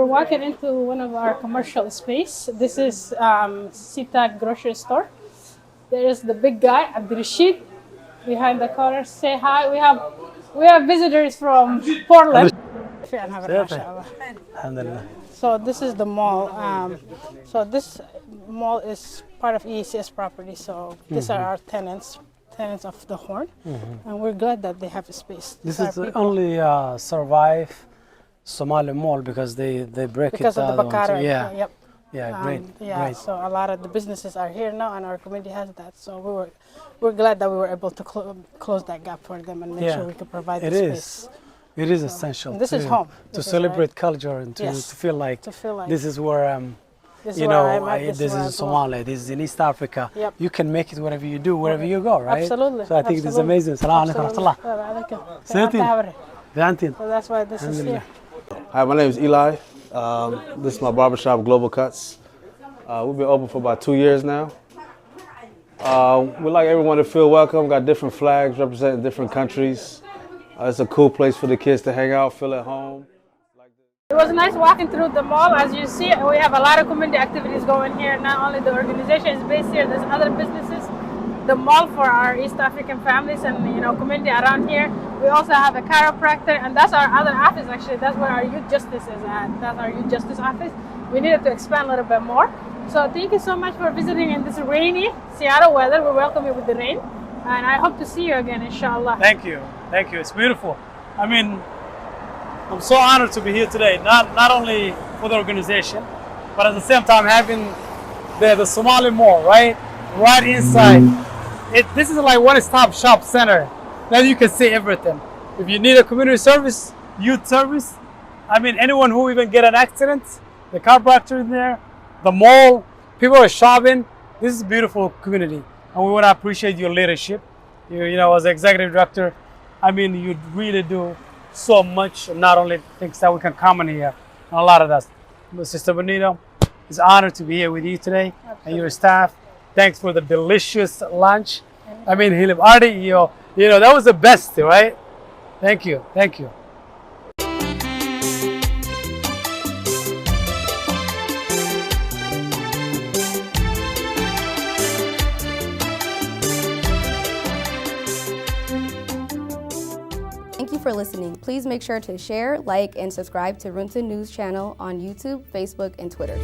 we're walking into one of our commercial space. This is SeaTac grocery store. There is the big guy, Abdurrashid, behind the counter. Say hi. We have visitors from Portland. Alhamdulillah. So this is the mall. So this mall is part of EACS property. So these are our tenants of the Horn, and we're glad that they have a space. This is the only survive Somali mall because they break because it of the down. Bakara. Yeah. Yep. Yeah, great. Yeah, Great. so a lot of the businesses are here now, and our community has that. So we're glad that we were able to close that gap for them and make sure we could provide the space. It is essential. This is home. To celebrate culture and to feel like this is where this is Somalia. This is in East Africa. Yep. You can make it wherever you do, wherever you go, right? Absolutely. So I think this is amazing. Salam alaikum warahmatullah. So that's why this is here. Hi, my name is Eli. This is my barbershop, Global Cuts. We've been open for about 2 years now. We like everyone to feel welcome. Got different flags representing different countries. It's a cool place for the kids to hang out, feel at home. It was nice walking through the mall. As you see, we have a lot of community activities going here. Not only the organization is based here, there's other businesses. The mall for our East African families and community around here. We also have a chiropractor, and that's our other office actually. That's where our youth justice is at. That's our youth justice office. We needed to expand a little bit more. So thank you so much for visiting in this rainy Seattle weather. We welcome you with the rain, and I hope to see you again, inshallah. Thank you. Thank you. It's beautiful. I mean, I'm so honored to be here today, not only for the organization, but at the same time having the Somali Mall, right inside. This is like one-stop shop center. Now you can see everything. If you need a community service, youth service, I mean, anyone who even get an accident, the chiropractor in there, the mall, people are shopping. This is a beautiful community, and we want to appreciate your leadership. You as executive director, I mean, you really do so much, not only things that we can comment here, and a lot of that. Sister Munira, it's an honor to be here with you today. Absolutely. And your staff. Thanks for the delicious lunch. I mean, Hilib Ardi, that was the best, right? Thank you. Thank you. Thank you for listening. Please make sure to share, like, and subscribe to Runta News channel on YouTube, Facebook, and Twitter.